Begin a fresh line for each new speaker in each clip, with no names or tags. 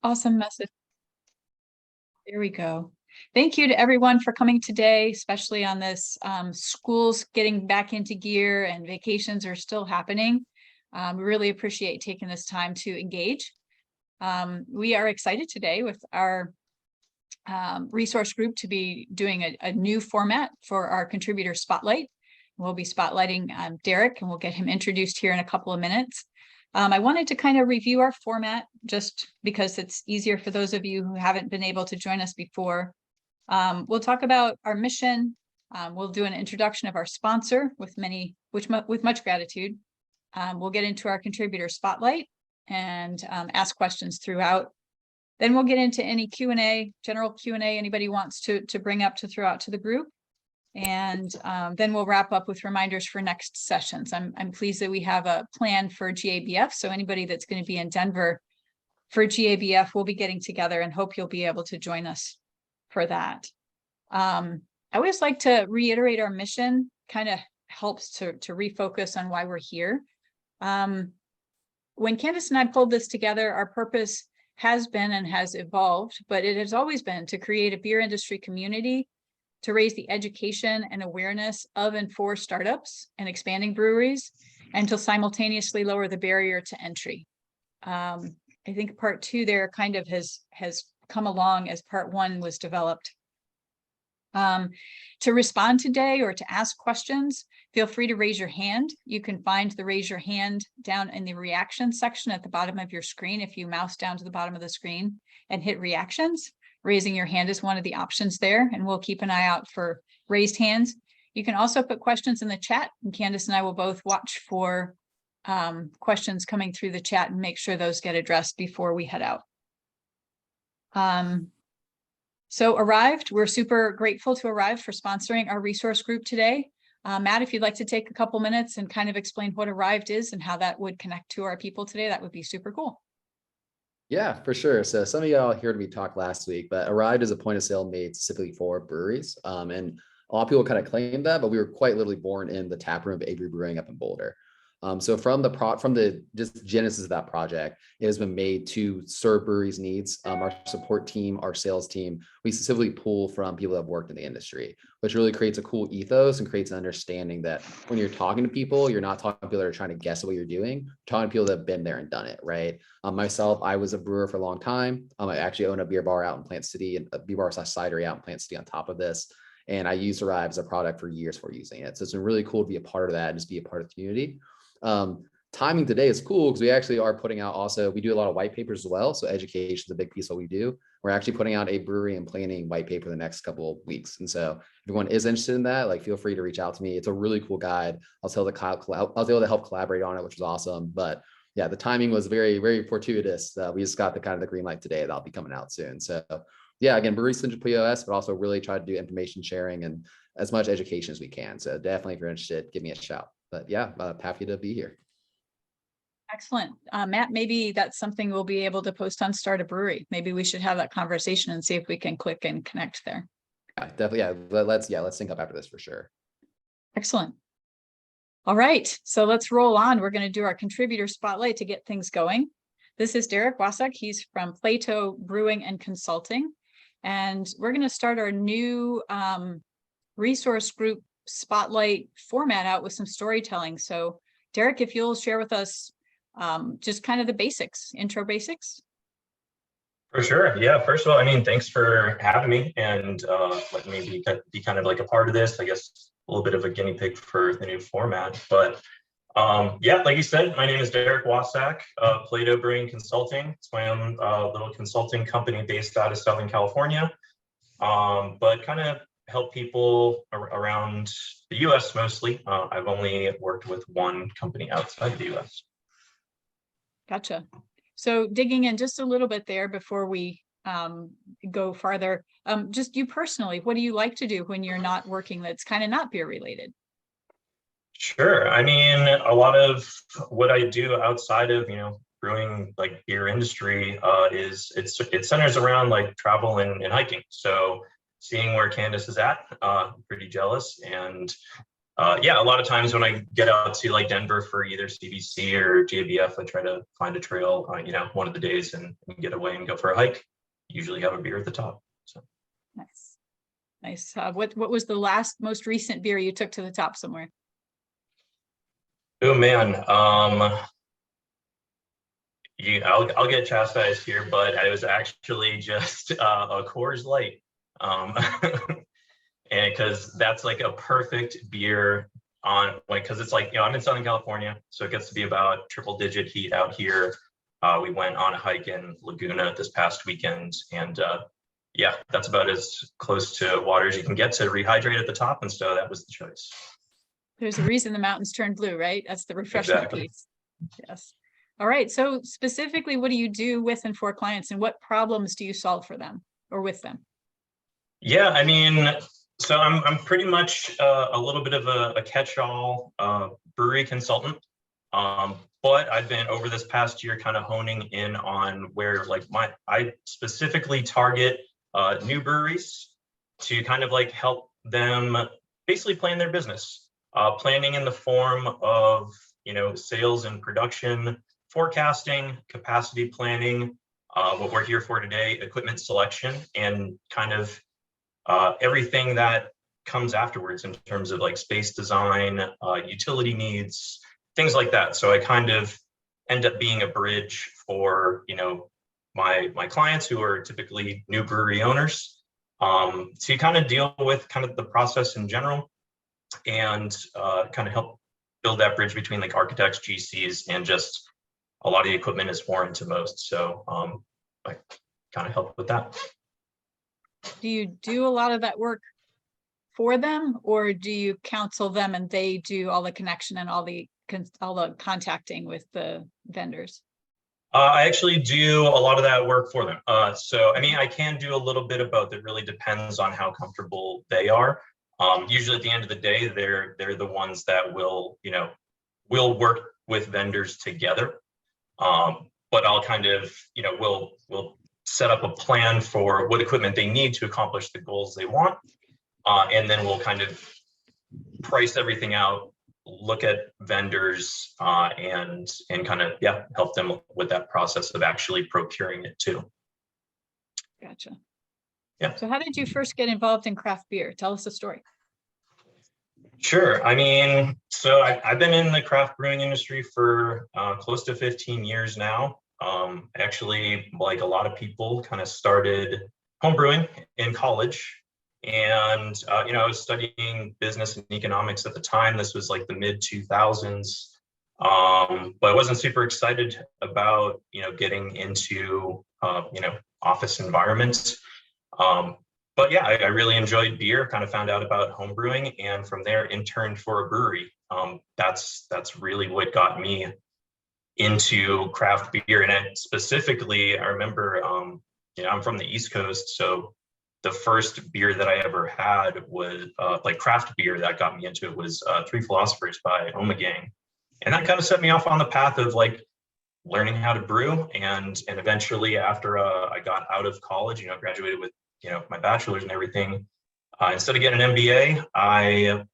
Awesome message. There we go. Thank you to everyone for coming today, especially on this schools getting back into gear and vacations are still happening. We really appreciate taking this time to engage. We are excited today with our resource group to be doing a new format for our contributor spotlight. We'll be spotlighting Derek, and we'll get him introduced here in a couple of minutes. I wanted to kind of review our format just because it's easier for those of you who haven't been able to join us before. We'll talk about our mission. We'll do an introduction of our sponsor with much gratitude. We'll get into our contributor spotlight and ask questions throughout. Then we'll get into any Q&A, general Q&A anybody wants to bring up to throw out to the group. And then we'll wrap up with reminders for next sessions. I'm pleased that we have a plan for GABF. So anybody that's going to be in Denver for GABF, we'll be getting together and hope you'll be able to join us for that. I always like to reiterate our mission, kind of helps to refocus on why we're here. When Candace and I pulled this together, our purpose has been and has evolved, but it has always been to create a beer industry community to raise the education and awareness of and for startups and expanding breweries, and to simultaneously lower the barrier to entry. I think part two there kind of has come along as part one was developed. To respond today or to ask questions, feel free to raise your hand. You can find the raise your hand down in the reaction section at the bottom of your screen. If you mouse down to the bottom of the screen and hit reactions, raising your hand is one of the options there, and we'll keep an eye out for raised hands. You can also put questions in the chat, and Candace and I will both watch for questions coming through the chat and make sure those get addressed before we head out. So Arrived, we're super grateful to Arrived for sponsoring our resource group today. Matt, if you'd like to take a couple minutes and kind of explain what Arrived is and how that would connect to our people today, that would be super cool.
Yeah, for sure. So some of y'all heard me talk last week, but Arrived is a point of sale made specifically for breweries. And a lot of people kind of claim that, but we were quite literally born in the tap room of Avery Brewing up in Boulder. So from the just genesis of that project, it has been made to serve breweries' needs. Our support team, our sales team, we specifically pull from people that have worked in the industry, which really creates a cool ethos and creates an understanding that when you're talking to people, you're not talking to people that are trying to guess what you're doing. You're talking to people that have been there and done it, right? Myself, I was a brewer for a long time. I actually own a beer bar out in Plant City, and a beer bar / cidery out in Plant City on top of this. And I used Arrive as a product for years before using it. So it's been really cool to be a part of that and just be a part of the community. Timing today is cool because we actually are putting out we do a lot of white papers as well. So education is a big piece of what we do. We're actually putting out a brewery and planning white paper the next couple of weeks. And so if anyone is interested in that, like, feel free to reach out to me. It's a really cool guide. I was able to help collaborate on it, which was awesome. But yeah, the timing was very, very fortuitous. We just got the green light today. That'll be coming out soon. So yeah, again, Brewery Central POS, but also really try to do information sharing and as much education as we can. So definitely, if you're interested, give me a shout. But yeah, happy to be here.
Excellent. Matt, maybe that's something we'll be able to post on Start a Brewery. Maybe we should have that conversation and see if we can click and connect there.
Yeah, definitely. Yeah, let's sync up after this for sure.
Excellent. All right, so let's roll on. We're going to do our contributor spotlight to get things going. This is Derek Wasak. He's from Plato Brewing and Consulting. And we're going to start our new resource group spotlight format out with some storytelling. So Derek, if you'll share with us just kind of the basics, intro basics.
For sure. Yeah. First of all, thanks for having me and letting me be kind of like a part of this. I guess a little bit of a guinea pig for the new format. But yeah, like you said, my name is Derek Wasak, Plato Brewing Consulting. It's my own little consulting company based out of Southern California, but kind of help people around the U.S. mostly. I've only worked with one company outside the U.S.
Gotcha. So digging in just a little bit there before we go farther, just you personally, what do you like to do when you're not working that's kind of not beer related?
Sure. A lot of what I do outside of, brewing, like beer industry, it centers around like travel and hiking. So seeing where Candace is at, I'm pretty jealous. And yeah, a lot of times when I get out to like Denver for either CBC or JBF, I try to find a trail, one of the days and get away and go for a hike. Usually have a beer at the top. So
Nice. Nice. What was the most recent beer you took to the top somewhere?
oh man, I'll get chastised here, but I was actually just a Coors Light, and because that's like a perfect beer on like because it's like I'm in Southern California, so it gets to be about triple digit heat out here. We went on a hike in Laguna this past weekend, and yeah, that's about as close to water as you can get to rehydrate at the top, and so that was the choice.
There's a reason the mountains turn blue, right? That's the refreshment
Exactly.
piece. Yes. All right. So specifically, what do you do with and for clients, and what problems do you solve for them or with them?
Yeah, I mean, so I'm pretty much a little bit of a catch-all brewery consultant, but I've been over this past year kind of honing in on where like I specifically target new breweries to kind of like help them basically plan their business, planning in the form of sales and production, forecasting, capacity planning, what we're here for today, equipment selection, and kind of everything that comes afterwards in terms of like space design, utility needs, things like that. So I kind of end up being a bridge for my clients who are typically new brewery owners, to kind of deal with kind of the process in general and kind of help build that bridge between like architects, GCs, and just a lot of the equipment is foreign to most. So I kind of help with that.
Do you do a lot of that work for them, or do you counsel them and they do all the connection and all the contacting with the vendors?
I actually do a lot of that work for them. So, I mean, I can do a little bit of both. It really depends on how comfortable they are. Usually at the end of the day, they're the ones that will work with vendors together. But I'll kind of, we'll set up a plan for what equipment they need to accomplish the goals they want. And then we'll kind of price everything out, look at vendors, and kind of, help them with that process of actually procuring it too.
Gotcha.
Yeah.
So how did you first get involved in craft beer? Tell us the story.
Sure. I mean, so I've been in the craft brewing industry for close to 15 years now. Actually, like a lot of people, kind of started home brewing in college. And, I was studying business and economics at the time. This was like the mid 2000s. But I wasn't super excited about, getting into, office environments. But yeah, I really enjoyed beer, kind of found out about home brewing, and from there interned for a brewery. That's really what got me into craft beer. And specifically, I remember, I'm from the East Coast, so the first beer that I ever had was like craft beer that got me into it was Three Philosophers by Omegang. And that kind of set me off on the path of like learning how to brew. And eventually after I got out of college, graduated with, my bachelor's and everything, instead of getting an MBA, I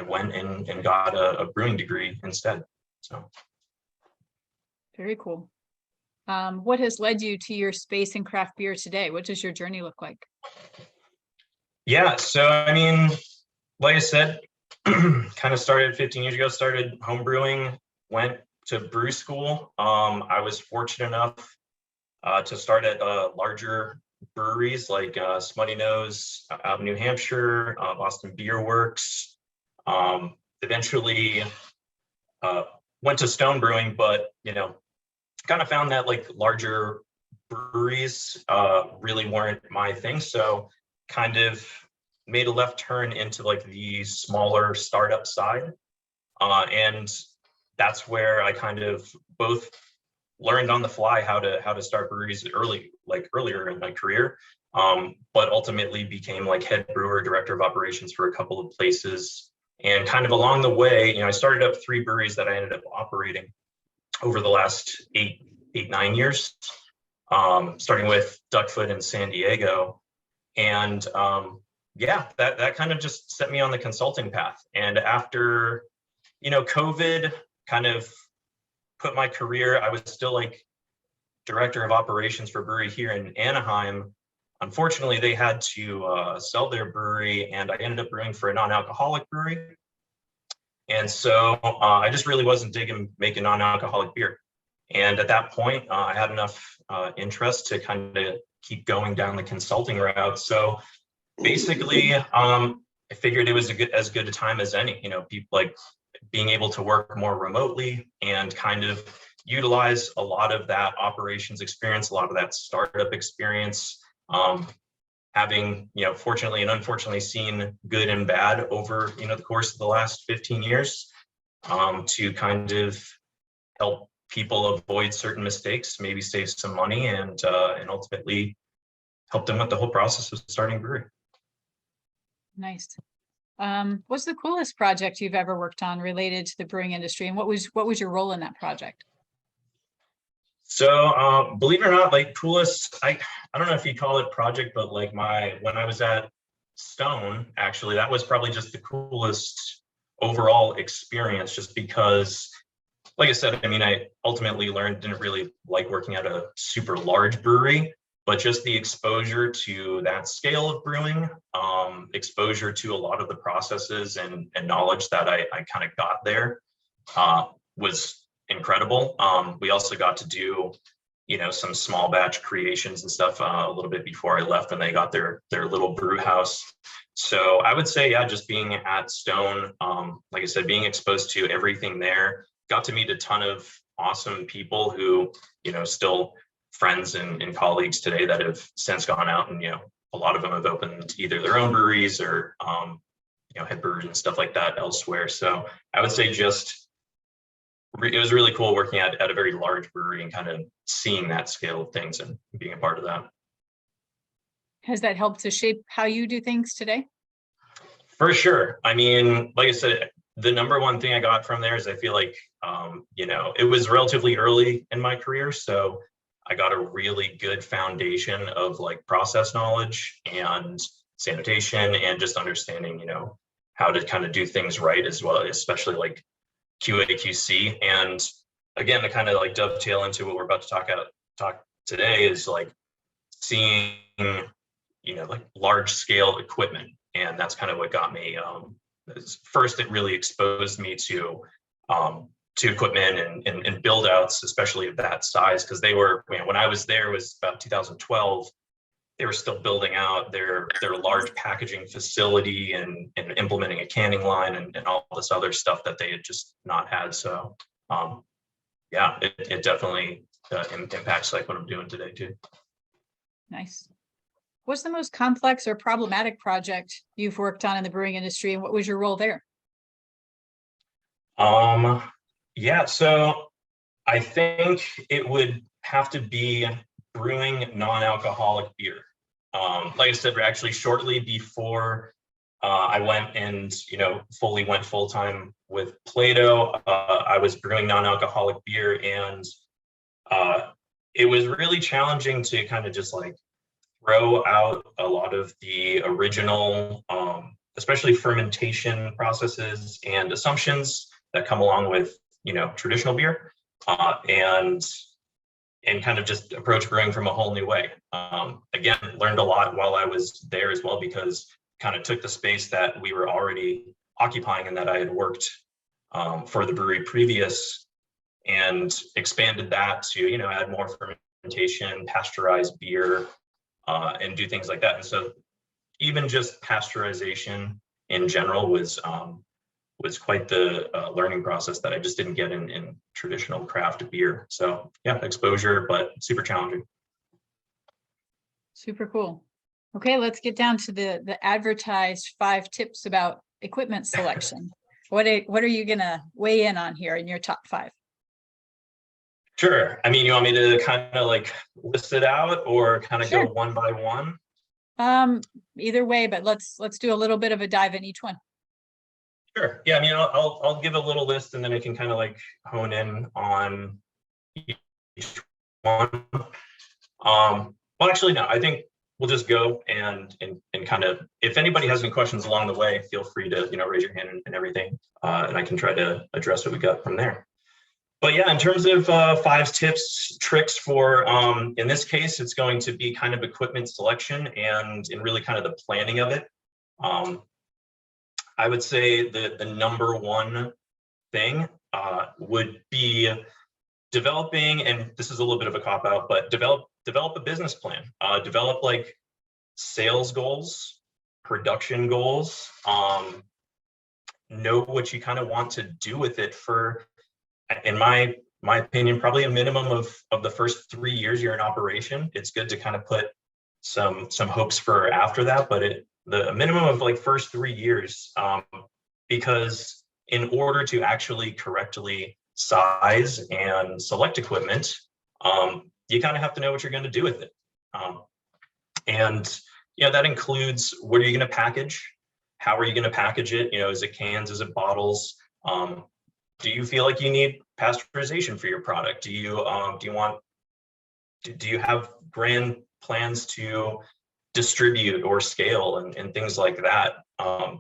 went and got a brewing degree instead. So.
Very cool. What has led you to your space in craft beer today? What does your journey look like?
Yeah, so I mean, like I said, kind of started 15 years ago, started home brewing, went to brew school. I was fortunate enough to start at larger breweries like Smutty Nose out in New Hampshire, Boston Beer Works. Eventually went to Stone Brewing, but kind of found that like larger breweries really weren't my thing. So kind of made a left turn into like the smaller startup side. And that's where I kind of both learned on the fly how to start breweries earlier in my career, but ultimately became like head brewer, director of operations for a couple of places. And kind of along the way, I started up 3 breweries that I ended up operating over the last 9 years, starting with Duckfoot in San Diego. And yeah, that kind of just set me on the consulting path. And after, COVID kind of put my career, I was still like director of operations for brewery here in Anaheim. Unfortunately, they had to sell their brewery, and I ended up brewing for a non-alcoholic brewery. And so I just really wasn't digging making non-alcoholic beer. And at that point, I had enough interest to kind of keep going down the consulting route. So basically, I figured it was as good a time as any. People like being able to work more remotely and kind of utilize a lot of that operations experience, a lot of that startup experience. Having, fortunately and unfortunately seen good and bad over, the course of the last 15 years, to kind of help people avoid certain mistakes, maybe save some money, and ultimately help them with the whole process of starting a brewery.
Nice. What's the coolest project you've ever worked on related to the brewing industry, and what was your role in that project?
So believe it or not, like coolest, I don't know if you call it project, but like when I was at Stone, actually, that was probably just the coolest overall experience, just because, like I said, I mean, I ultimately didn't really like working at a super large brewery, but just the exposure to that scale of brewing, exposure to a lot of the processes and knowledge that I kind of got there was incredible. We also got to do, some small batch creations and stuff a little bit before I left when they got their little brew house. So I would say, yeah, just being at Stone, like I said, being exposed to everything there, got to meet a ton of awesome people who, still friends and colleagues today that have since gone out and, a lot of them have opened either their own breweries or, head breweries and stuff like that elsewhere. So I would say it was really cool working at a very large brewery and kind of seeing that scale of things and being a part of that.
Has that helped to shape how you do things today?
For sure. I mean, like I said, the number one thing I got from there is I feel like, it was relatively early in my career. So I got a really good foundation of like process knowledge and sanitation and just understanding, how to kind of do things right as well, especially like QA, QC. And again, to kind of like dovetail into what we're about to talk today is like seeing, like large scale equipment. And that's kind of what got me, first, it really exposed me to equipment and build outs, especially of that size, because they were, when I was there, it was about 2012. They were still building out their large packaging facility and implementing a canning line and all this other stuff that they had just not had. So yeah, it definitely impacts like what I'm doing today too.
Nice. What's the most complex or problematic project you've worked on in the brewing industry, and what was your role there?
Yeah, so I think it would have to be brewing non-alcoholic beer. Like I said, actually shortly before I went and, fully went full-time with Plato, I was brewing non-alcoholic beer, and it was really challenging to kind of just like throw out a lot of the original, especially fermentation processes and assumptions that come along with, traditional beer, and kind of just approach brewing from a whole new way. Again, learned a lot while I was there as well, because kind of took the space that we were already occupying and that I had worked for the brewery previous, and expanded that to, add more fermentation, pasteurized beer, and do things like that. And so even just pasteurization in general was quite the learning process that I just didn't get in traditional craft beer. So yeah, exposure, but super challenging.
Super cool. Okay, let's get down to the advertised 5 tips about equipment selection. What are you gonna weigh in on here in your top 5?
Sure. I mean, you want me to kind of like list it out or kind of
Sure.
go one by one?
Either way, but let's do a little bit of a dive in each one.
Sure. Yeah, I mean, I'll give a little list and then I can kind of like hone in on each one. Well, actually, no, I think we'll just go and kind of, if anybody has any questions along the way, feel free to, raise your hand and everything. And I can try to address what we got from there. But yeah, in terms of 5 tips, tricks for, in this case, it's going to be kind of equipment selection and really kind of the planning of it. I would say that the number one thing would be developing, and this is a little bit of a cop out, but develop a business plan. Develop like sales goals, production goals. Know what you kind of want to do with it for, in my opinion, probably a minimum of the first 3 years you're in operation. It's good to kind of put some hopes for after that, but the minimum of like first 3 years, because in order to actually correctly size and select equipment, you kind of have to know what you're going to do with it. And that includes, what are you going to package? How are you going to package it? Is it cans? Is it bottles? Do you feel like you need pasteurization for your product? Do you have grand plans to distribute or scale and things like that? I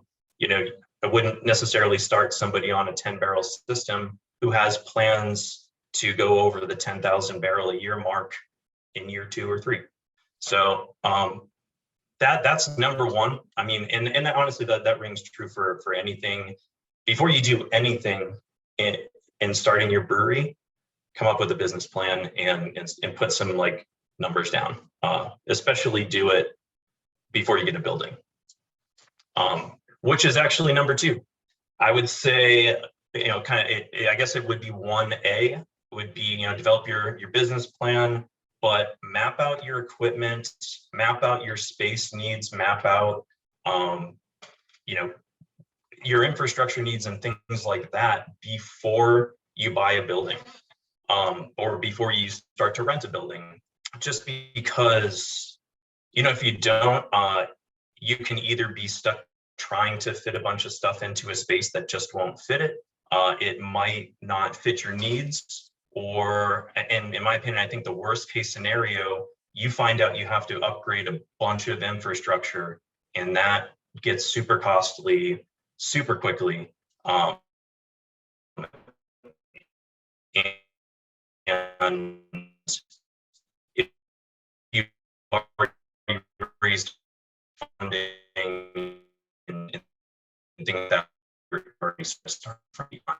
wouldn't necessarily start somebody on a 10-barrel system who has plans to go over the 10,000 barrel a year mark in year 2 or 3. So that's number one. I mean, and honestly, that rings true for anything. Before you do anything in starting your brewery, come up with a business plan and put some like numbers down. Especially do it before you get a building, which is actually number 2. I would say, I guess it would be 1A would be, develop your business plan, but map out your equipment, map out your space needs, map out, your infrastructure needs and things like that before you buy a building, or before you start to rent a building. Just because, if you don't, you can either be stuck trying to fit a bunch of stuff into a space that just won't fit it. It might not fit your needs, and in my opinion, I think the worst case scenario, you find out you have to upgrade a bunch of infrastructure, and that gets super costly super quickly. And if you already raised funding and things that already start from beyond.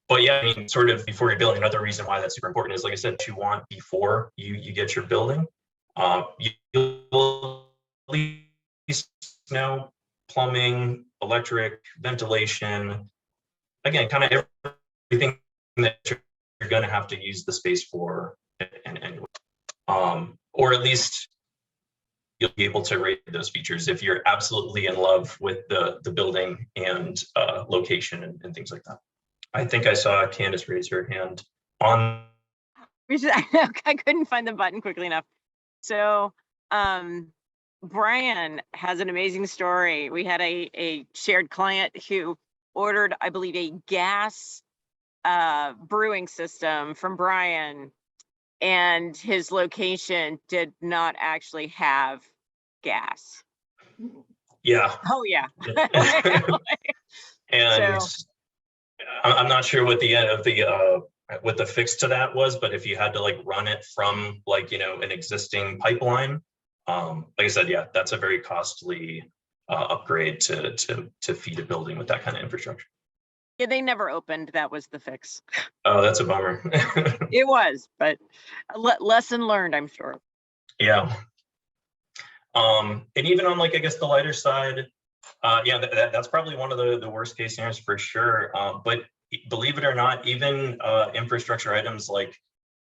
But yeah, I mean, sort of before you're building, another reason why that's super important is, like I said, you want before you get your building, you'll at least know plumbing, electric, ventilation, again, kind of everything that you're going to have to use the space for, or at least you'll be able to rate those features if you're absolutely in love with the building and location and things like that. I think I saw Candace raise her hand on.
I couldn't find the button quickly enough. So Brian has an amazing story. We had a shared client who ordered, I believe, a gas brewing system from Brian, and his location did not actually have gas.
Yeah.
Oh yeah.
And so, I'm not sure what the end of what the fix to that was, but if you had to like run it from like, an existing pipeline, like I said, yeah, that's a very costly upgrade to feed a building with that kind of infrastructure.
Yeah, they never opened. That was the fix.
Oh, that's a bummer.
It was, but lesson learned, I'm sure.
Yeah. And even on like, I guess the lighter side, yeah, that's probably one of the worst case scenarios for sure. But believe it or not, even infrastructure items like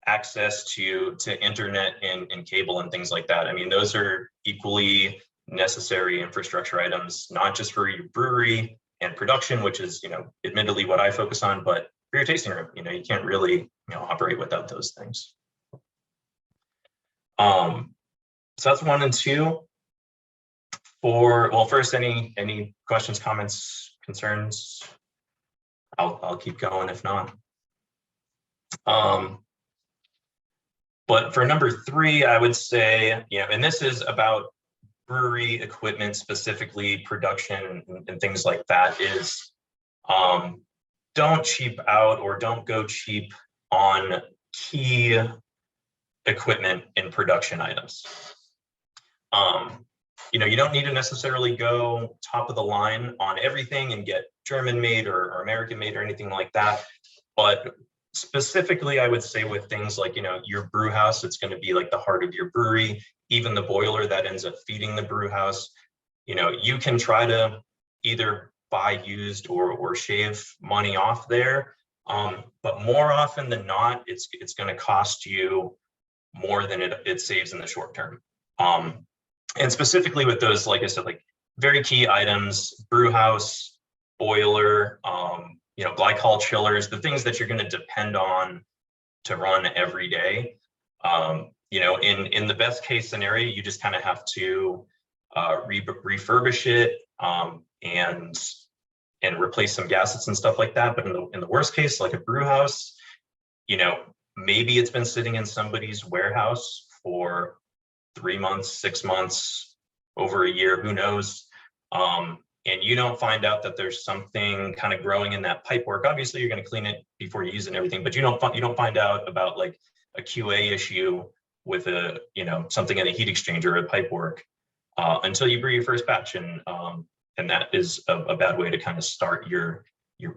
access to internet and cable and things like that. I mean, those are equally necessary infrastructure items, not just for your brewery and production, which is, admittedly what I focus on, but for your tasting room, you can't really, operate without those things. So that's 1 and 2. Well, first, any questions, comments, concerns? I'll keep going if not. But for number 3, I would say, and this is about brewery equipment, specifically production and things like that, is don't cheap out or don't go cheap on key equipment and production items. You don't need to necessarily go top of the line on everything and get German made or American made or anything like that. But specifically, I would say with things like, your brew house, it's going to be like the heart of your brewery, even the boiler that ends up feeding the brew house. You can try to either buy used or shave money off there. But more often than not, it's going to cost you more than it saves in the short term. And specifically with those, like I said, like very key items, brew house, boiler, glycol chillers, the things that you're going to depend on to run every day. In the best case scenario, you just kind of have to refurbish it and replace some gaskets and stuff like that. But in the worst case, like a brew house, maybe it's been sitting in somebody's warehouse for 3 months, 6 months, over a year, who knows? And you don't find out that there's something kind of growing in that pipework. Obviously, you're going to clean it before you use it and everything, but you don't find out about like a QA issue with something in a heat exchanger or a pipework until you brew your first batch, and that is a bad way to kind of start your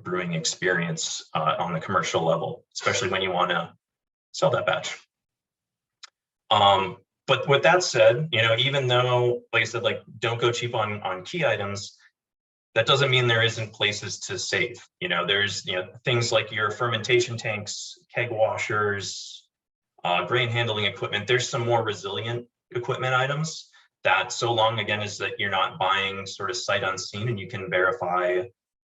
brewing experience on the commercial level, especially when you want to sell that batch. But with that said, even though, like I said, like don't go cheap on key items, that doesn't mean there isn't places to save. There's things like your fermentation tanks, keg washers, grain handling equipment. There's some more resilient equipment items that, so long again as that you're not buying sort of sight unseen, and you can verify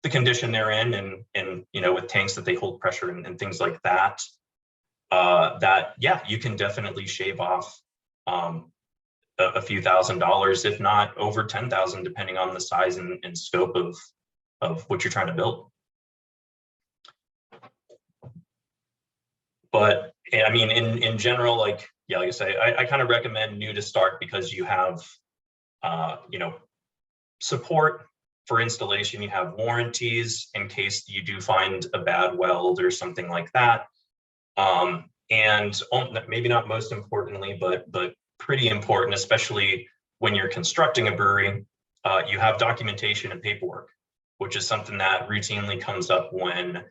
the condition they're in, and with tanks that they hold pressure and things like that. You can definitely shave off a few $1,000s, if not over 10,000, depending on the size and scope of what you're trying to build. But I mean, in general, like I say, I kind of recommend new to start, because you have, support for installation, you have warranties in case you do find a bad weld or something like that. And maybe not most importantly, but pretty important, especially when you're constructing a brewery, you have documentation and paperwork, which is something that routinely comes up when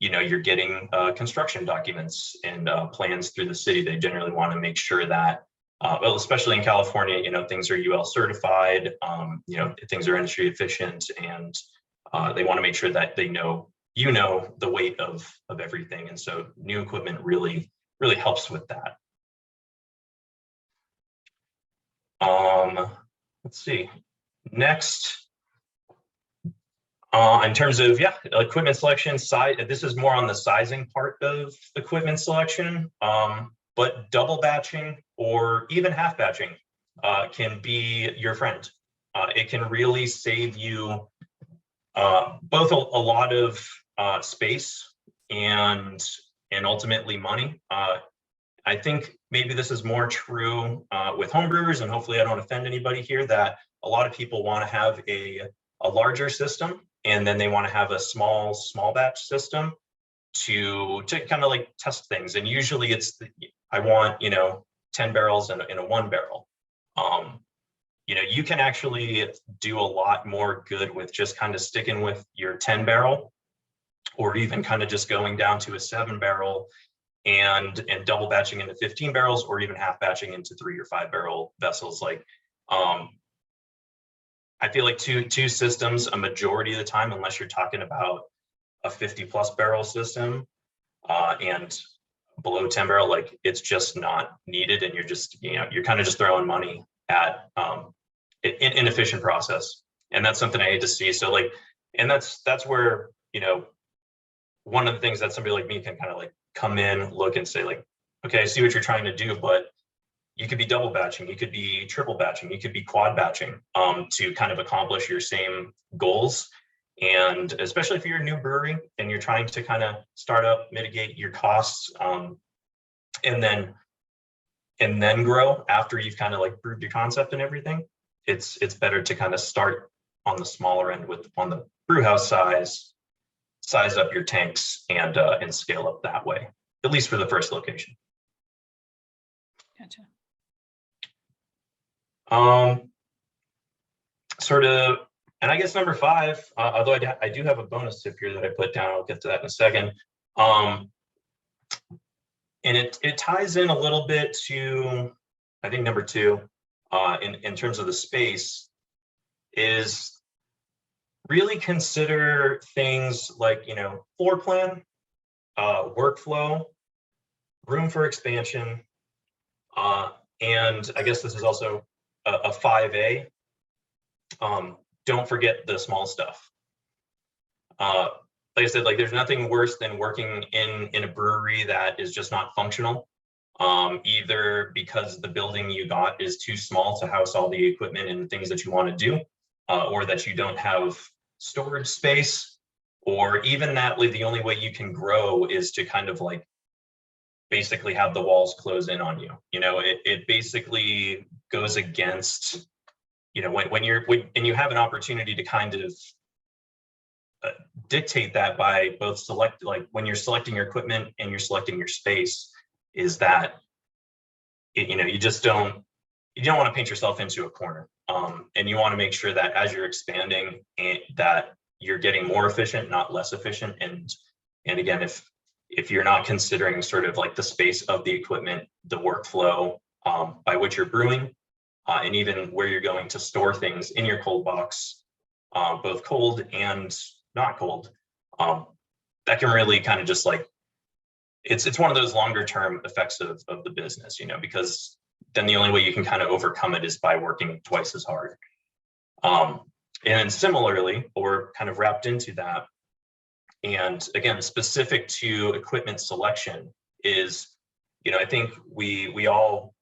you're getting construction documents and plans through the city. They generally want to make sure that, well, especially in California, things are UL certified, things are industry efficient, and they want to make sure that they know the weight of everything. And so new equipment really helps with that. Let's see. Next, in terms of equipment selection, size. This is more on the sizing part of equipment selection. But double batching or even half batching can be your friend. It can really save you both a lot of space and ultimately money. I think maybe this is more true with homebrewers, and hopefully I don't offend anybody here, that a lot of people want to have a larger system, and then they want to have a small batch system to kind of like test things. And usually it's I want 10 barrels in a 1 barrel. You can actually do a lot more good with just kind of sticking with your 10 barrel, or even kind of just going down to a 7 barrel and double batching into 15 barrels, or even half batching into 3 or 5 barrel vessels. Like, I feel like two systems a majority of the time, unless you're talking about a 50+ barrel system and below 10 barrel, like it's just not needed, and you're just you're kind of just throwing money at an inefficient process. And that's something I hate to see. So like, and that's where one of the things that somebody like me can kind of like come in, look and say like, okay, I see what you're trying to do, but you could be double batching, you could be triple batching, you could be quad batching to kind of accomplish your same goals. And especially if you're a new brewery and you're trying to kind of start up, mitigate your costs, and then and then grow after you've kind of like proved your concept and everything, it's better to kind of start on the smaller end with on the brew house size up your tanks and scale up that way, at least for the first location.
Gotcha.
Sort of, and I guess number 5, although I do have a bonus tip here that I put down, I'll get to that in a second. And it ties in a little bit to, I think, number 2, in terms of the space, is really consider things like, floor plan, workflow, room for expansion, and I guess this is also a 5A. Don't forget the small stuff. Like I said, like there's nothing worse than working in a brewery that is just not functional, either because the building you got is too small to house all the equipment and things that you want to do, or that you don't have storage space, or even that like the only way you can grow is to kind of like basically have the walls close in on you. It basically goes against, when you have an opportunity to kind of dictate that by both when you're selecting your equipment and you're selecting your space, is that you don't want to paint yourself into a corner, and you want to make sure that as you're expanding that you're getting more efficient, not less efficient. And again, if you're not considering sort of like the space of the equipment, the workflow by which you're brewing, and even where you're going to store things in your cold box, both cold and not cold, that can really kind of just like, it's one of those longer term effects of the business, because then the only way you can kind of overcome it is by working twice as hard. And similarly, or kind of wrapped into that, and again, specific to equipment selection is, I think we all,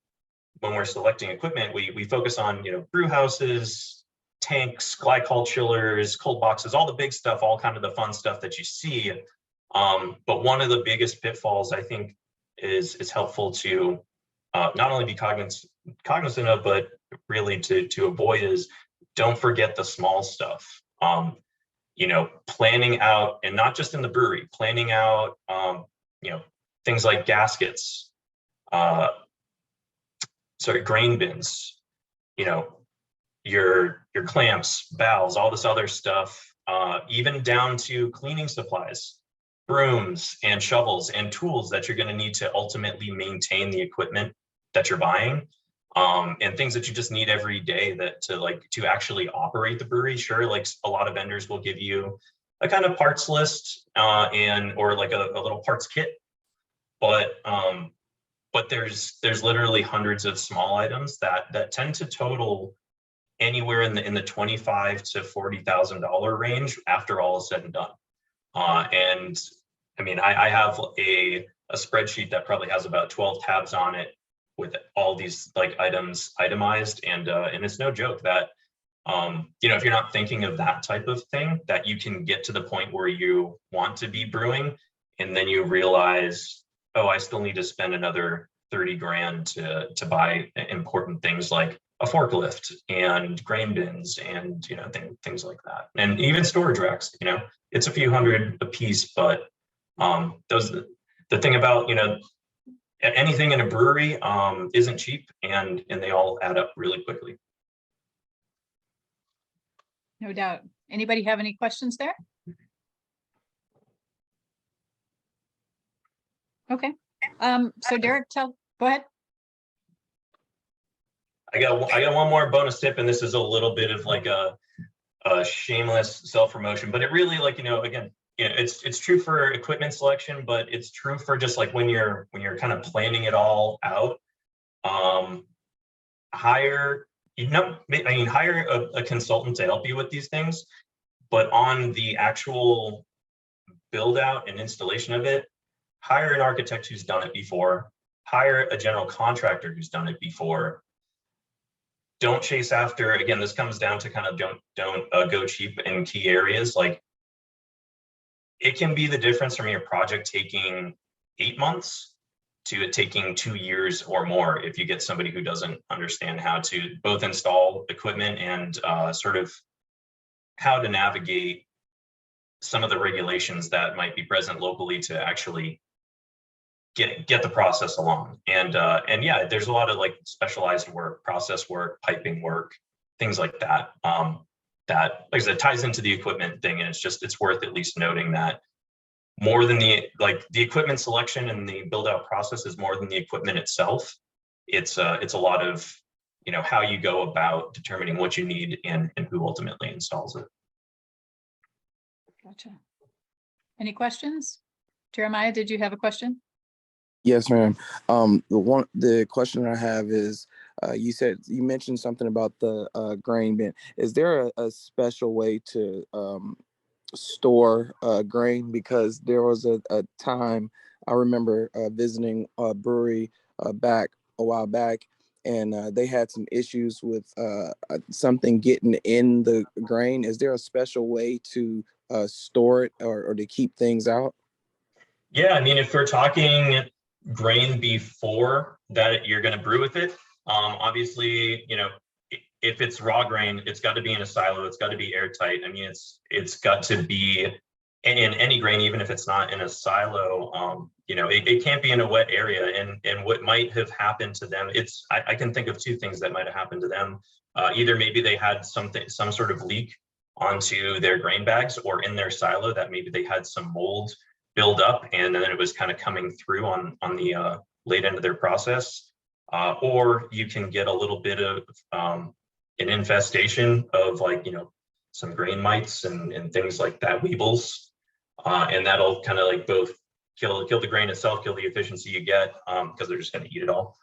when we're selecting equipment, we focus on, brew houses, tanks, glycol chillers, cold boxes, all the big stuff, all kind of the fun stuff that you see. But one of the biggest pitfalls I think is helpful to not only be cognizant of, but really to avoid is, don't forget the small stuff. Planning out, and not just in the brewery, planning out, things like gaskets, grain bins, your clamps, valves, all this other stuff, even down to cleaning supplies, brooms and shovels and tools that you're going to need to ultimately maintain the equipment that you're buying, and things that you just need every day to actually operate the brewery. Sure, like a lot of vendors will give you a kind of parts list or like a little parts kit, but there's literally hundreds of small items that tend to total anywhere in the $25,000 to $40,000 range after all is said and done. And I mean, I have a spreadsheet that probably has about 12 tabs on it with all these like items itemized, and it's no joke that if you're not thinking of that type of thing, that you can get to the point where you want to be brewing, and then you realize, oh, I still need to spend another 30 grand to buy important things like a forklift and grain bins and things like that, and even storage racks. It's a few hundred a piece, but the thing about anything in a brewery isn't cheap, and they all add up really quickly.
No doubt. Anybody have any questions there? Okay. So Derek, go ahead.
I got one more bonus tip, and this is a little bit of like a shameless self-promotion, but it really, again, it's true for equipment selection, but it's true for just like when you're kind of planning it all out. Hire a consultant to help you with these things, but on the actual build out and installation of it, hire an architect who's done it before, hire a general contractor who's done it before. Don't chase after, again, this comes down to kind of don't go cheap in key areas. Like, it can be the difference from your project taking 8 months to it taking 2 years or more if you get somebody who doesn't understand how to both install equipment and sort of how to navigate some of the regulations that might be present locally to actually get the process along. And yeah, there's a lot of like specialized work, process work, piping work, things like that. That, like I said, ties into the equipment thing, and it's worth at least noting that more than the equipment selection and the build out process is more than the equipment itself. It's a lot of, you know, how you go about determining what you need and who ultimately installs it.
Gotcha. Any questions? Jeremiah, did you have a question?
Yes, ma'am. The question I have is, you mentioned something about the grain bin. Is there a special way to store grain? Because there was a time I remember visiting a brewery back a while back, and they had some issues with something getting in the grain. Is there a special way to store it or to keep things out?
Yeah, I mean, if we're talking grain before that you're going to brew with it, obviously, you know, if it's raw grain, it's got to be in a silo. It's got to be airtight. I mean, it's got to be in any grain, even if it's not in a silo. You know, it can't be in a wet area. And what might have happened to them, I can think of two things that might have happened to them. Either maybe they had some sort of leak onto their grain bags, or in their silo that maybe they had some mold build up, and then it was kind of coming through on the late end of their process. Or you can get a little bit of an infestation of, like, you know, some grain mites and things like that, weevils, and that'll kind of like both kill the grain itself, kill the efficiency you get, because they're just going to eat it all.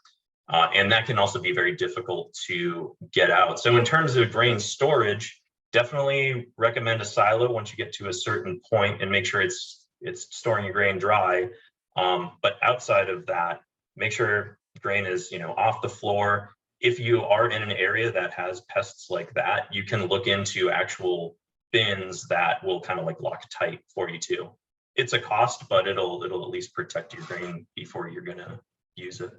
And that can also be very difficult to get out. So in terms of grain storage, definitely recommend a silo once you get to a certain point, and make sure it's storing your grain dry. But outside of that, make sure grain is, you know, off the floor. If you are in an area that has pests like that, you can look into actual bins that will kind of like lock tight for you too. It's a cost, but it'll at least protect your grain before you're gonna use it.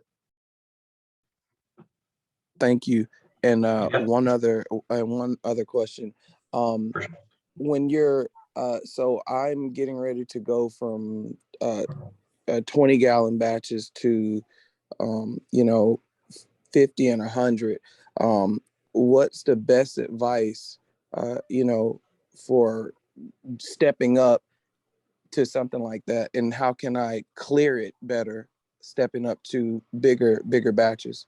Thank you. And
Yeah.
one other question.
For sure.
When you're so I'm getting ready to go from 20-gallon batches to 50 and 100. What's the best advice for stepping up to something like that, and how can I clear it better stepping up to bigger batches?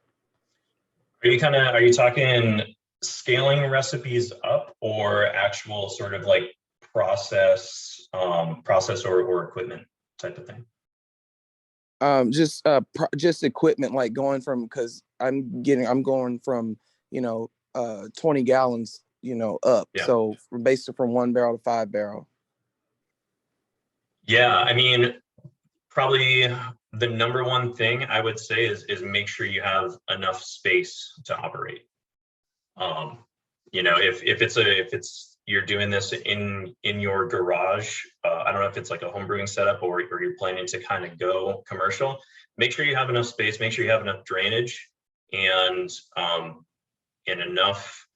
Are you talking scaling recipes up, or actual sort of like process or equipment type of thing?
Just equipment, like going from, because I'm going from 20 gallons up.
Yeah.
So basically from 1 barrel to 5 barrel.
Yeah, I mean, probably the number one thing I would say is make sure you have enough space to operate. You know, if it's you're doing this in your garage, I don't know if it's like a home brewing setup, or you're planning to kind of go commercial, make sure you have enough space, make sure you have enough drainage, and enough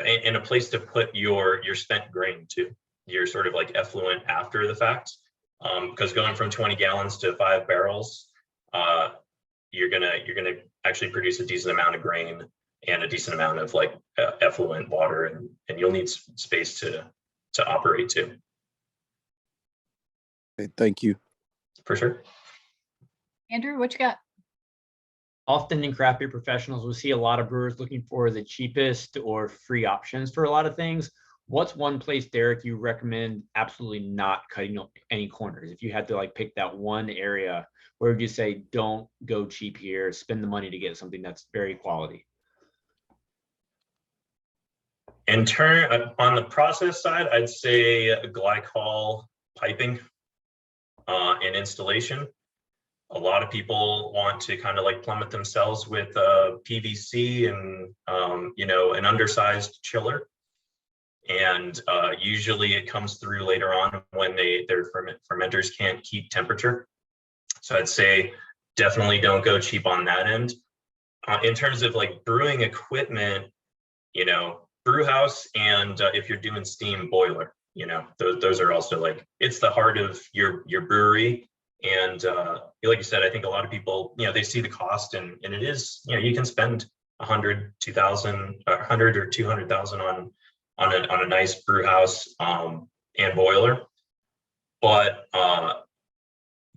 in a place to put your spent grain too. You're sort of like effluent after the fact, because going from 20 gallons to 5 barrels, you're gonna actually produce a decent amount of grain and a decent amount of like effluent water, and you'll need space to operate too.
Okay, thank you.
For sure.
Andrew, what you got?
Often in craft beer professionals, we see a lot of brewers looking for the cheapest or free options for a lot of things. What's one place, Derek, you recommend absolutely not cutting any corners? If you had to like pick that one area, where would you say, don't go cheap here, spend the money to get something that's very quality?
In turn, on the process side, I'd say glycol piping and installation. A lot of people want to kind of like plummet themselves with PVC and an undersized chiller, and usually it comes through later on when their fermenters can't keep temperature. So I'd say definitely don't go cheap on that end. In terms of like brewing equipment, brew house, and if you're doing steam, boiler, those are also like, it's the heart of your brewery. And like you said, I think a lot of people, they see the cost, and it is, you can spend 100, 2,000, 100 or 200,000 on a nice brew house and boiler. But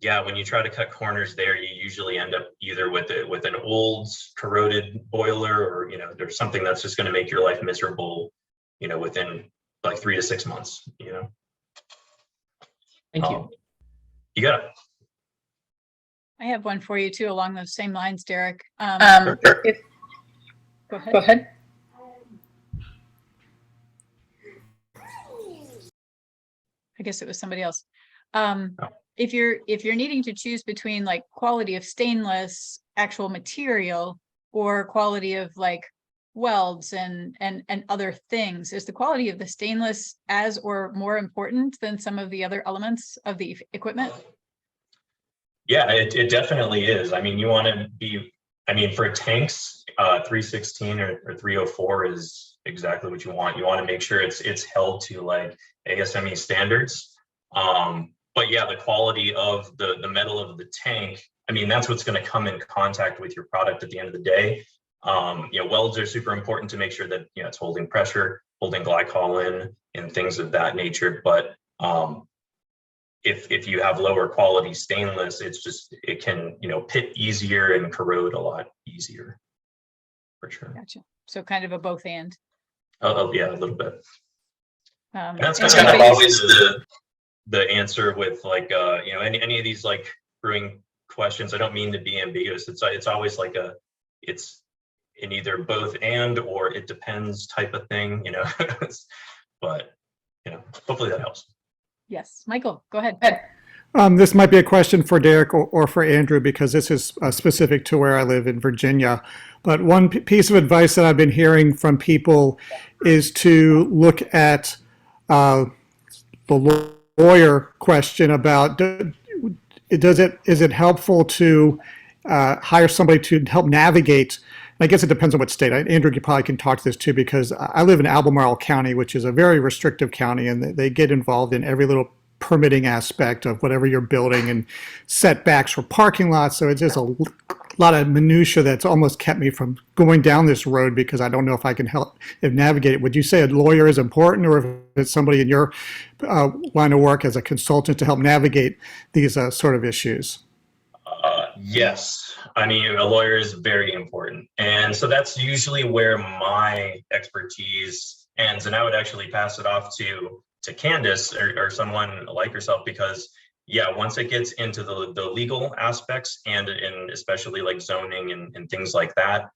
yeah, when you try to cut corners there, you usually end up either with an old corroded boiler, or there's something that's just going to make your life miserable, within like 3 to 6 months.
Thank you.
You got it.
I have one for you too, along those same lines, Derek.
Sure.
Go ahead. I guess it was somebody else. If you're needing to choose between like quality of stainless, actual material, or quality of like welds and other things, is the quality of the stainless as or more important than some of the other elements of the equipment?
Yeah, it definitely is. I mean, you want to be, for tanks, 316 or 304 is exactly what you want. You want to make sure it's held to like ASME standards. But yeah, the quality of the metal of the tank, that's what's going to come in contact with your product at the end of the day. Welds are super important to make sure that, it's holding pressure, holding glycol in, and things of that nature. But if you have lower quality stainless, it can, pit easier and corrode a lot easier, for sure.
Gotcha. So kind of a both and.
Oh yeah, a little bit. And that's
and
kind of
everybody's-
always the answer with like, any of these like brewing questions. I don't mean to be ambiguous. It's always like it's in either both and, or it depends type of thing, but hopefully that helps.
Yes, Michael, go ahead.
This might be a question for Derek or for Andrew, because this is specific to where I live in Virginia. But one piece of advice that I've been hearing from people is to look at the lawyer question about is it helpful to hire somebody to help navigate? I guess it depends on what state. Andrew, you probably can talk to this too, because I live in Albemarle County, which is a very restrictive county, and they get involved in every little permitting aspect of whatever you're building and setbacks for parking lots. So it's just a lot of minutia that's almost kept me from going down this road, because I don't know if I can help navigate it. Would you say a lawyer is important, or if it's somebody in your line of work as a consultant to help navigate these sort of issues?
Yes, a lawyer is very important, and so that's usually where my expertise ends. And I would actually pass it off to Candace or someone like yourself, because yeah, once it gets into the legal aspects and especially like zoning and things like that,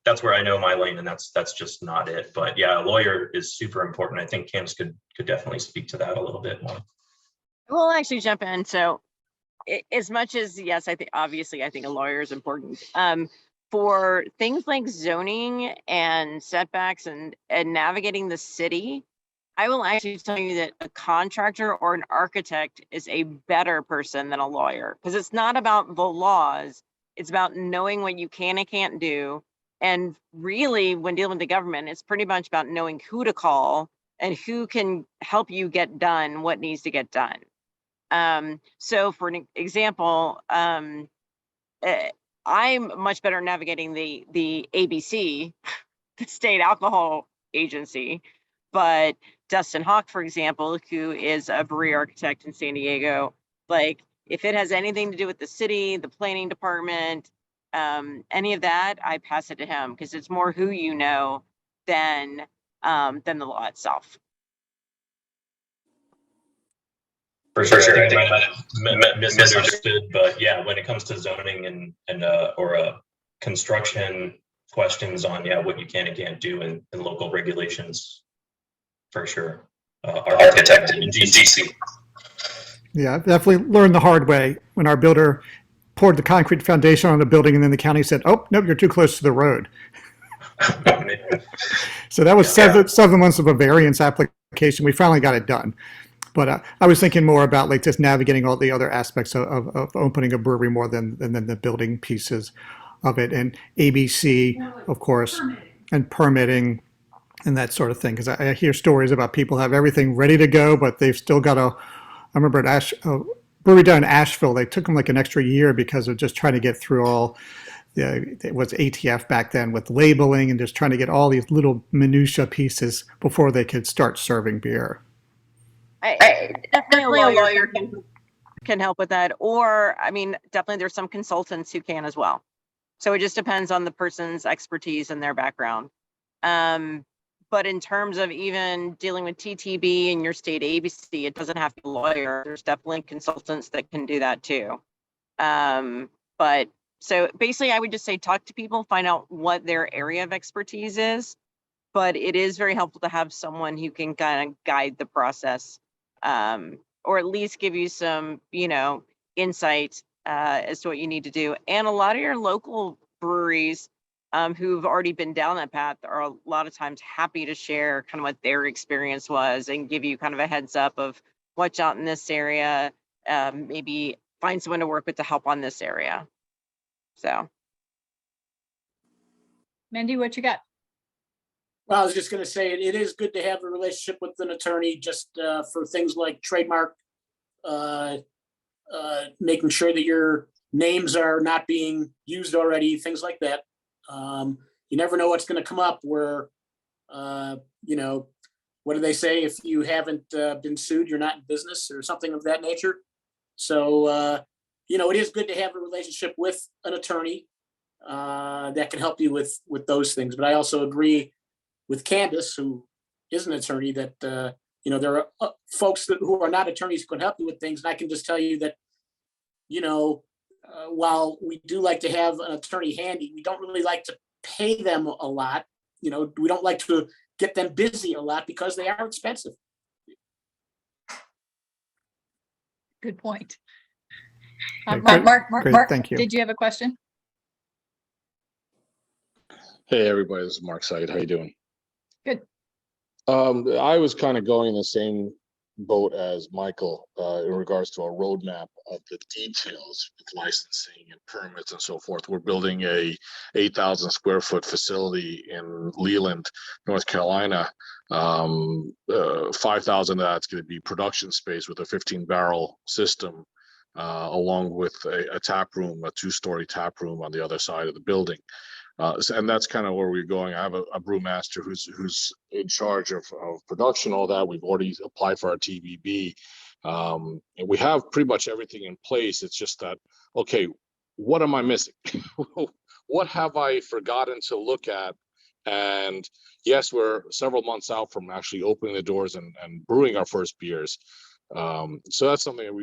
that's where I know my lane, and that's just not it. But yeah, a lawyer is super important. I think Candace could definitely speak to that a little bit more.
We'll actually jump in. So as much as, yes, I think a lawyer is important. For things like zoning and setbacks and navigating the city, I will actually tell you that a contractor or an architect is a better person than a lawyer, because it's not about the laws. It's about knowing what you can and can't do. And really, when dealing with the government, it's pretty much about knowing who to call and who can help you get done what needs to get done. So for an example, I'm much better navigating the ABC, the state alcohol agency, but Dustin Hawk, for example, who is a brewery architect in San Diego, like if it has anything to do with the city, the planning department, any of that, I pass it to him, because it's more who you know than the law itself.
For sure, I think I'm misunderstood, but yeah, when it comes to zoning and or construction questions on what you can and can't do in local regulations, for sure, architect in GC.
Yeah, I definitely learned the hard way when our builder poured the concrete foundation on the building, and then the county said, "Oh, nope, you're too close to the road." So that was 7 months of a variance application. We finally got it done. But I was thinking more about like just navigating all the other aspects of opening a brewery more than the building pieces of it, and ABC, of course, and permitting and that sort of thing. Because I hear stories about people have everything ready to go, but they've still got to. I remember at brewery down in Asheville, they took them like an extra year because of just trying to get through all it was ATF back then with labeling and just trying to get all these little minutia pieces before they could start serving beer.
Definitely a lawyer can help with that. Or, I mean, definitely there's some consultants who can as well. So it just depends on the person's expertise and their background. But in terms of even dealing with TTB and your state ABC, it doesn't have to be a lawyer. There's definitely consultants that can do that too. But so basically I would just say, talk to people, find out what their area of expertise is. But it is very helpful to have someone who can kind of guide the process, or at least give you some, insight as to what you need to do. And a lot of your local breweries who've already been down that path are a lot of times happy to share kind of what their experience was and give you kind of a heads up of what's out in this area, maybe find someone to work with to help on this area. So.
Mandy, what you got?
Well, I was just going to say it is good to have a relationship with an attorney just for things like trademark, making sure that your names are not being used already, things like that. You never know what's going to come up where, what do they say? If you haven't been sued, you're not in business or something of that nature. So, it is good to have a relationship with an attorney that can help you with those things. But I also agree with Candace, who is an attorney, that, there are folks who are not attorneys who can help you with things. And I can just tell you that, while we do like to have an attorney handy, we don't really like to pay them a lot. We don't like to get them busy a lot because they are expensive.
Good point.
Okay,
Mark,
great, thank you.
did you have a question?
Hey everybody, this is Mark Said. How you doing?
Good.
I was kind of going in the same boat as Michael in regards to a roadmap of the details with licensing and permits and so forth. We're building a 8,000 square foot facility in Leland, North Carolina. 5,000 of that's going to be production space with a 15-barrel system, along with a tap room, a 2-story tap room on the other side of the building. And that's kind of where we're going. I have a brewmaster who's in charge of production, all that. We've already applied for our TBB. And we have pretty much everything in place. It's just that, okay, what am I missing? What have I forgotten to look at? And yes, we're several months out from actually opening the doors and brewing our first beers. So that's something that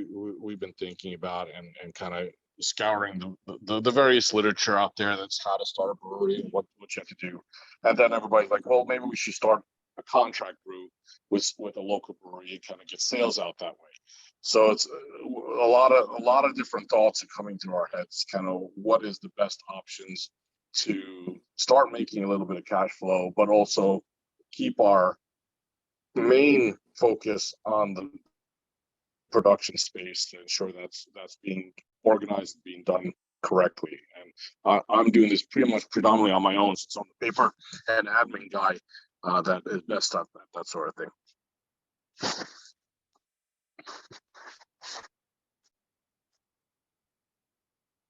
we've been thinking about and kind of scouring the various literature out there that's how to start a brewery and what you have to do. And then everybody's like, well, maybe we should start a contract brew with a local brewery and kind of get sales out that way. So it's a lot of different thoughts are coming through our heads, kind of what is the best options to start making a little bit of cash flow, but also keep our main focus on the production space to ensure that's being organized and being done correctly. And I'm doing this pretty much predominantly on my own, since I'm the paper and admin guy that is best at that sort of thing.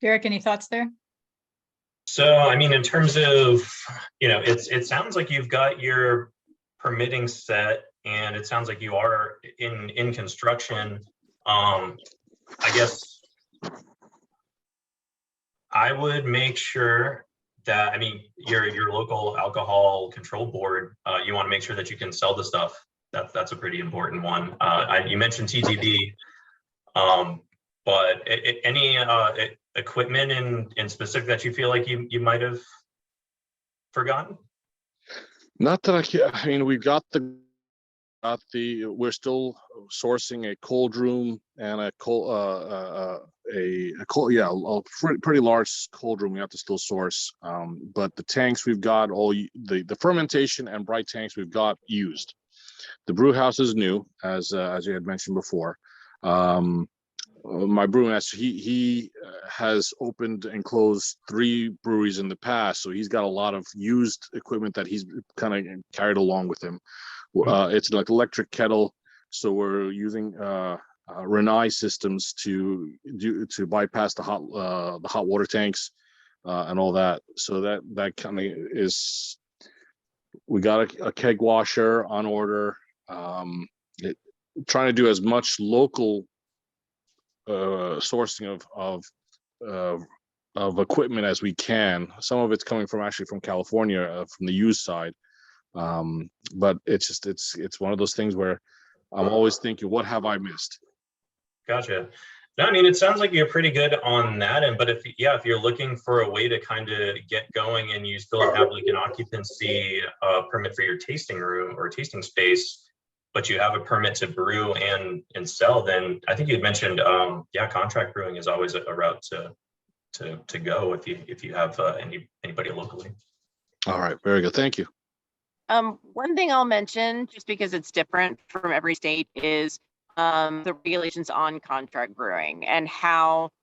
Derek, any thoughts there?
So, I mean, in terms of, it sounds like you've got your permitting set, and it sounds like you are in construction. I guess I would make sure that, your local alcohol control board, you want to make sure that you can sell the stuff. That's a pretty important one. You mentioned TTB, but any equipment in specific that you feel like you might have forgotten?
Not that we've got we're still sourcing a cold room and a pretty large cold room we have to still source. But the tanks we've got, all the fermentation and bright tanks we've got used. The brew house is new, as you had mentioned before. My brewing master, he has opened and closed 3 breweries in the past, so he's got a lot of used equipment that he's kind of carried along with him. It's like electric kettle, so we're using Renai systems to bypass the hot water tanks and all that. So that kind of is. We got a keg washer on order. Trying to do as much local sourcing of equipment as we can. Some of it's coming from California, from the used side. But it's one of those things where I'm always thinking, what have I missed?
Gotcha. No, I mean, it sounds like you're pretty good on that end, but if you're looking for a way to kind of get going and you still have like an occupancy permit for your tasting room or tasting space, but you have a permit to brew and sell, then I think you'd mentioned, contract brewing is always a route to go if you have anybody locally.
All right, very good. Thank you.
One thing I'll mention, just because it's different from every state, is the regulations on contract brewing and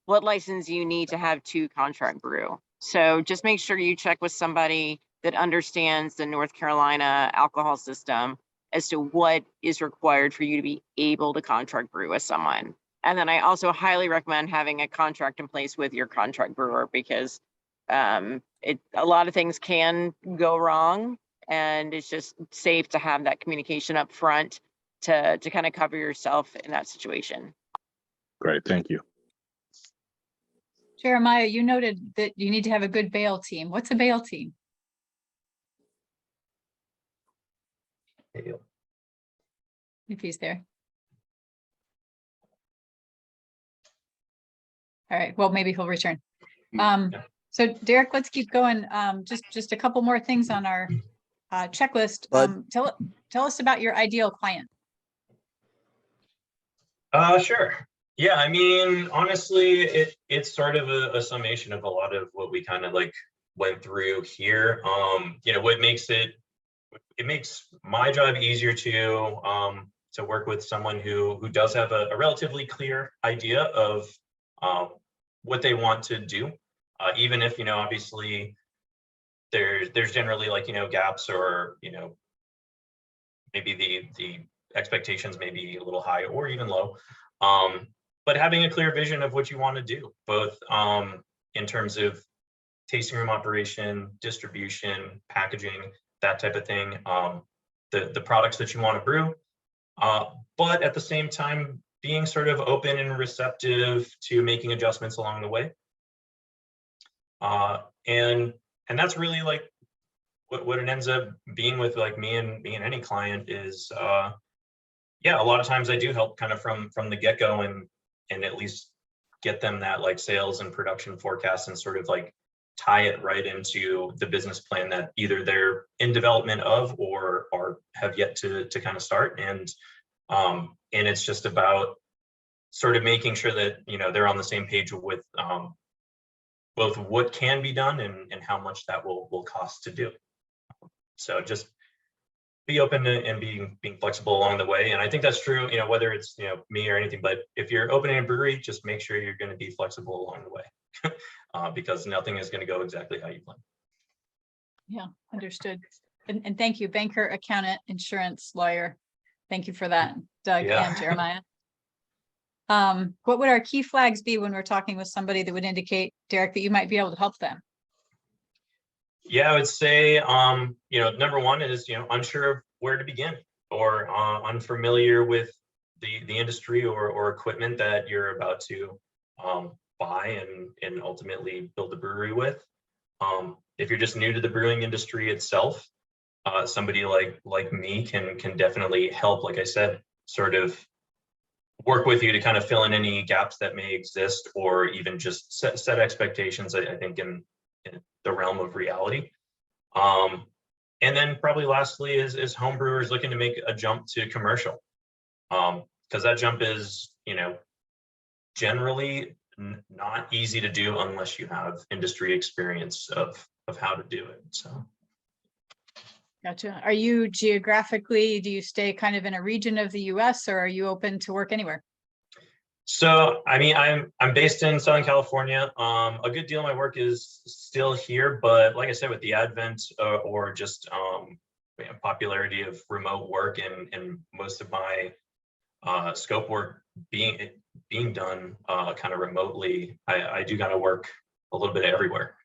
what license you need to have to contract brew. So just make sure you check with somebody that understands the North Carolina alcohol system as to what is required for you to be able to contract brew with someone. And then I also highly recommend having a contract in place with your contract brewer, because a lot of things can go wrong, and it's just safe to have that communication up front to kind of cover yourself in that situation.
Great, thank you.
Jeremiah, you noted that you need to have a good bail team. What's a bail team? If he's there. All right, well, maybe he'll return. So Derek, let's keep going. Just a couple more things on our checklist. Tell us about your ideal client.
Sure. Yeah, I mean, honestly, it's sort of a summation of a lot of what we kind of like went through here. What makes it makes my job easier to work with someone who does have a relatively clear idea of what they want to do, even if obviously there's generally like gaps, or maybe the expectations may be a little high or even low, but having a clear vision of what you want to do, both in terms of tasting room operation, distribution, packaging, that type of thing, the products that you want to brew, but at the same time being sort of open and receptive to making adjustments along the way, and that's really like what it ends up being with like me and any client is, a lot of times I do help kind of from the get-go and at least get them that like sales and production forecast and sort of like tie it right into the business plan that either they're in development of or have yet to kind of start. And it's just about sort of making sure that they're on the same page with both what can be done and how much that will cost to do. So just be open to and being flexible along the way. And I think that's true, whether it's me or anything, but if you're opening a brewery, just make sure you're going to be flexible along the way, because nothing is going to go exactly how you plan.
Yeah, understood. And thank you, banker, accountant, insurance, lawyer. Thank you for that, Doug and Jeremiah. What would our key flags be when we're talking with somebody that would indicate, Derek, that you might be able to help them?
Yeah, I would say, number one is, unsure of where to begin, or unfamiliar with the industry or equipment that you're about to buy and ultimately build a brewery with. If you're just new to the brewing industry itself, somebody like me can definitely help, like I said, sort of work with you to kind of fill in any gaps that may exist, or even just set expectations, I think, in the realm of reality. And then probably lastly is home brewers looking to make a jump to commercial, because that jump is generally not easy to do unless you have industry experience of how to do it. So
Gotcha. Are you geographically, do you stay kind of in a region of the US or are you open to work anywhere?
So, I mean, I'm based in Southern California. A good deal of my work is still here, but like I said, with the advent or just popularity of remote work and most of my scope work being done kind of remotely, I do kind of work a little bit everywhere.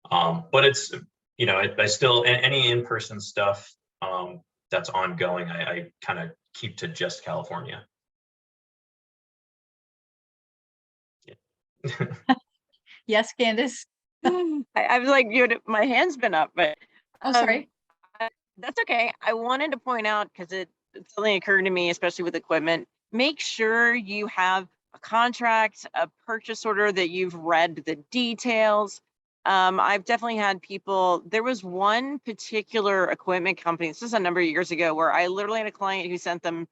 But it's, you know, I still, any in-person stuff that's ongoing, I kind of keep to just California.
Yes, Candace.
I was like, my hand's been up, but
Oh, sorry.
that's okay. I wanted to point out because it something occurred to me, especially with equipment. Make sure you have a contract, a purchase order, that you've read the details. I've definitely had people. There was one particular equipment company. This is a number of years ago, where I literally had a client who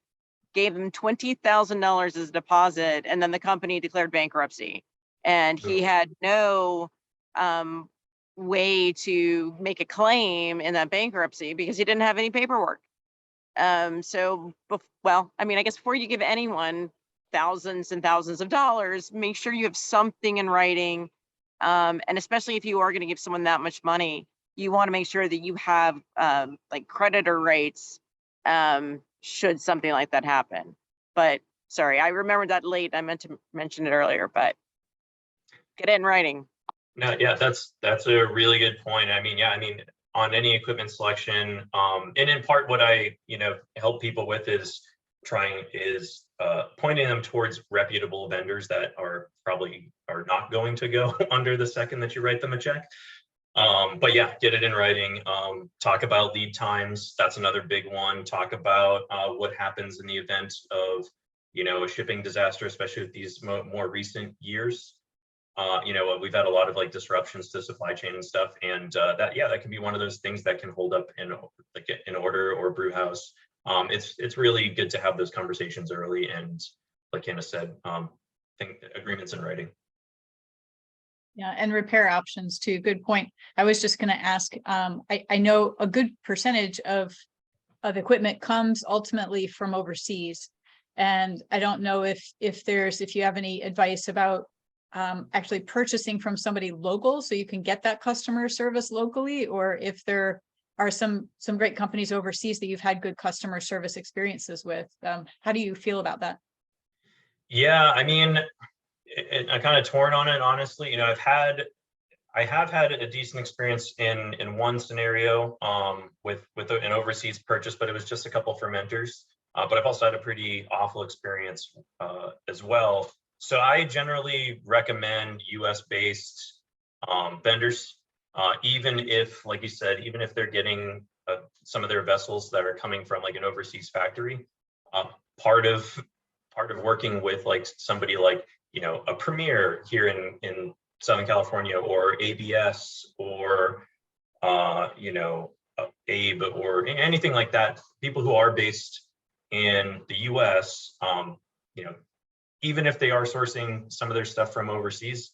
gave them $20,000 as a deposit, and then the company declared bankruptcy, and he had no way to make a claim in that bankruptcy because he didn't have any paperwork. Well, I mean, I guess before you give anyone thousands and thousands of dollars, make sure you have something in writing. And especially if you are going to give someone that much money, you want to make sure that you have like creditor rates should something like that happen. But sorry, I remembered that late. I meant to mention it earlier, but get it in writing.
No, yeah, that's a really good point. I mean, yeah, I mean, on any equipment selection, and in part what I, you know, help people with is pointing them towards reputable vendors that are not going to go under the second that you write them a check. But yeah, get it in writing. Talk about lead times. That's another big one. Talk about what happens in the event of, you know, a shipping disaster, especially with these more recent years. You know, we've had a lot of like disruptions to supply chain and stuff, and that can be one of those things that can hold up in like an order or brew house. It's really good to have those conversations early, and like Candace said, think agreements in writing.
Yeah, and repair options too. Good point. I was just going to ask. I know a good percentage of equipment comes ultimately from overseas, and I don't know if you have any advice about actually purchasing from somebody local so you can get that customer service locally, or if there are some great companies overseas that you've had good customer service experiences with. How do you feel about that?
Yeah, I mean, I'm kind of torn on it, honestly. You know, I have had a decent experience in one scenario with an overseas purchase, but it was just a couple fermenters. But I've also had a pretty awful experience as well. So I generally recommend US-based vendors, even if, like you said, even if they're getting some of their vessels that are coming from like an overseas factory. Part of working with like somebody like, you know, a Premier here in Southern California, or ABS, or you know, Abe, or anything like that, people who are based in the US, you know, even if they are sourcing some of their stuff from overseas,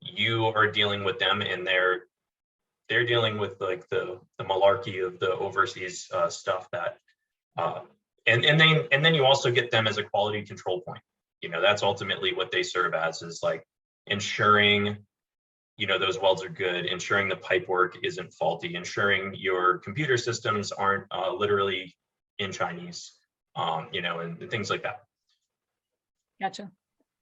you are dealing with them, and they're dealing with like the malarkey of the overseas stuff that and then you also get them as a quality control point. You know, that's ultimately what they serve as, is like ensuring, you know, those welds are good, ensuring the pipe work isn't faulty, ensuring your computer systems aren't literally in Chinese, you know, and things like that.
Gotcha.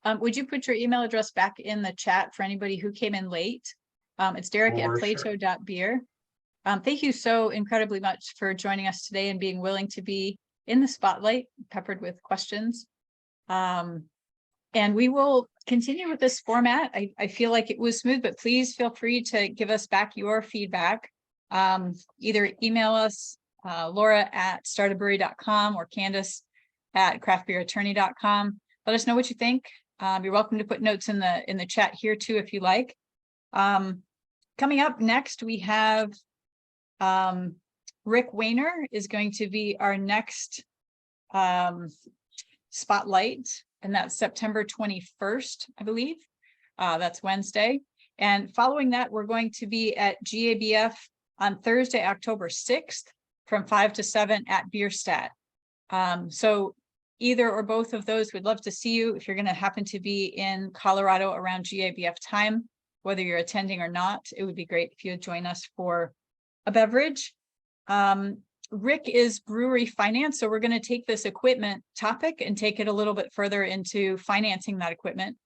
Would you put your email address back in the chat for anybody who came in late? It's Derek@plato.beer. Thank you so incredibly much for joining us today and being willing to be in the spotlight, peppered with questions. And we will continue with this format. I feel like it was smooth, but please feel free to give us back your feedback. Either email us, Laura@startabrewery.com, or Candace@craftbeerattorney.com. Let us know what you think. You're welcome to put notes in the chat here too, if you like. Coming up next, we have Rick Wayner is going to be our next spotlight, and that's September 21st, I believe. That's Wednesday. And following that, we're going to be at GABF on Thursday, October 6th. from 5 to 7 at Bierstadt. So either or both of those, we'd love to see you if you're going to happen to be in Colorado around GABF time, whether you're attending or not. It would be great if you would join us for a beverage. Rick is brewery finance, so we're going to take this equipment topic and take it a little bit further into financing that equipment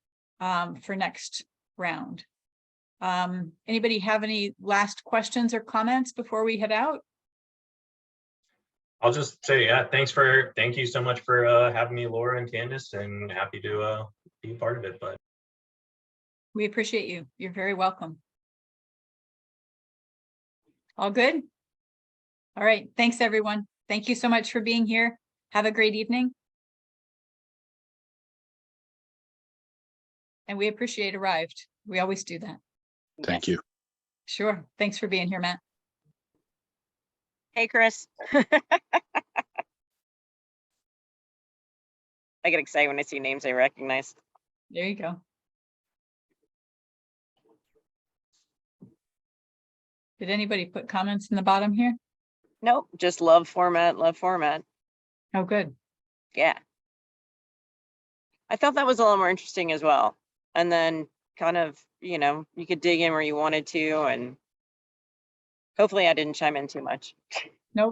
for next round. Anybody have any last questions or comments before we head out?
I'll just say, yeah, thank you so much for having me, Laura and Candace, and happy to be a part of it. But
We appreciate you. You're very welcome. All good? All right. Thanks, everyone. Thank you so much for being here. Have a great evening. And we appreciate Arrived. We always do that.
Thank
Yes.
you.
Sure. Thanks for being here, Matt.
Hey, Chris. I get excited when I see names I recognize.
There you go. Did anybody put comments in the bottom here?
Nope, just love format, love format.
Oh, good.
Yeah. I thought that was a little more interesting as well. And then kind of, you could dig in where you wanted to, and hopefully I didn't chime in too much.